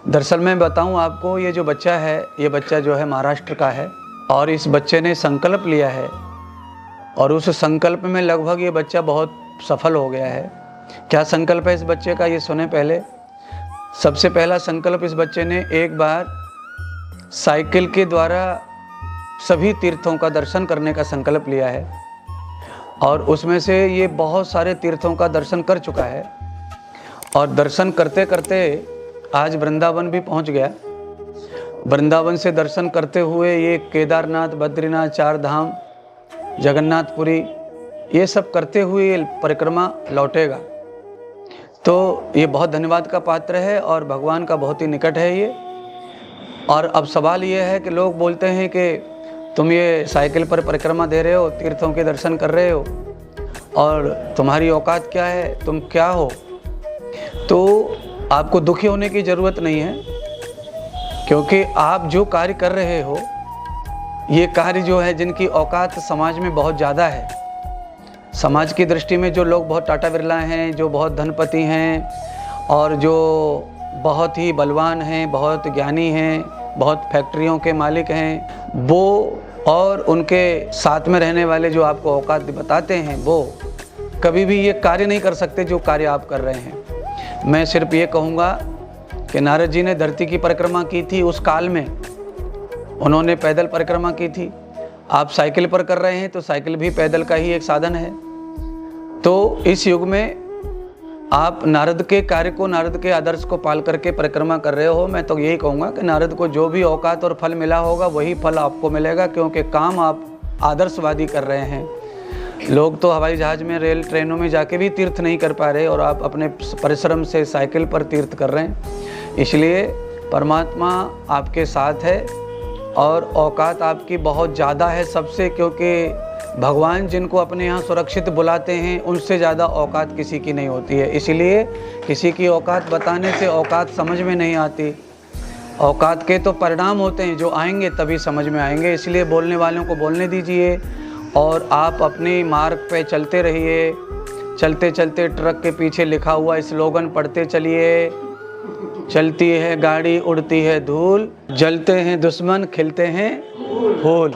दरअसल मैं बताऊं आपको, ये जो बच्चा है, ये बच्चा जो है महाराष्ट्र का है और इस बच्चे ने संकल्प लिया है और उस संकल्प में लगभग ये बच्चा बहुत सफल हो गया है। क्या संकल्प है इस बच्चे का, ये सुने पहले। सबसे पहला संकल्प इस बच्चे ने एक बार साइकिल के द्वारा सभी तीर्थों का दर्शन करने का संकल्प लिया है और उसमें से ये बहुत सारे तीर्थों का दर्शन कर चुका है और दर्शन करते करते आज वृंदावन भी पहुंच गया। वृंदावन से दर्शन करते हुए ये केदारनाथ, बद्रीनाथ, चार धाम, जगन्नाथपुरी, ये सब करते हुए ये परिक्रमा लौटेगा। तो ये बहुत धन्यवाद का पात्र है और भगवान का बहुत ही निकट है ये। और अब सवाल ये है कि लोग बोलते हैं कि तुम ये साइकिल पर परिक्रमा दे रहे हो, तीर्थों के दर्शन कर रहे हो और तुम्हारी औकात क्या है, तुम क्या हो। तो आपको दुखी होने की ज़रूरत नहीं है, क्योंकि आप जो कार्य कर रहे हो ये कार्य जो है जिनकी औकात समाज में बहुत ज़्यादा है, समाज की दृष्टि में जो लोग बहुत टाटा बिरला हैं, जो बहुत धनपति हैं और जो बहुत ही बलवान हैं, बहुत ज्ञानी हैं, बहुत फैक्ट्रियों के मालिक हैं, वो और उनके साथ में रहने वाले जो आपको औकात बताते हैं, वो कभी भी ये कार्य नहीं कर सकते जो कार्य आप कर रहे हैं। मैं सिर्फ ये कहूँगा कि नारद जी ने धरती की परिक्रमा की थी, उस काल में उन्होंने पैदल परिक्रमा की थी। आप साइकिल पर कर रहे हैं तो साइकिल भी पैदल का ही एक साधन है। तो इस युग में आप नारद के कार्य को, नारद के आदर्श को पाल करके परिक्रमा कर रहे हो। मैं तो यही कहूँगा कि नारद को जो भी औकात और फल मिला होगा वही फल आपको मिलेगा, क्योंकि काम आप आदर्शवादी कर रहे हैं। लोग तो हवाई जहाज़ में, रेल ट्रेनों में जाके भी तीर्थ नहीं कर पा रहे और आप अपने परिश्रम से साइकिल पर तीर्थ कर रहे हैं। इसलिए परमात्मा आपके साथ है और औकात आपकी बहुत ज़्यादा है सबसे, क्योंकि भगवान जिनको अपने यहाँ सुरक्षित बुलाते हैं उनसे ज़्यादा औकात किसी की नहीं होती है। इसलिए किसी की औकात बताने से औकात समझ में नहीं आती। औकात के तो परिणाम होते हैं जो आएंगे तभी समझ में आएंगे। इसलिए बोलने वालों को बोलने दीजिए और आप अपने मार्ग पे चलते रहिए। चलते चलते ट्रक के पीछे लिखा हुआ स्लोगन पढ़ते चलिए। चलती है गाड़ी, उड़ती है धूल, जलते हैं दुश्मन, खिलते हैं फूल।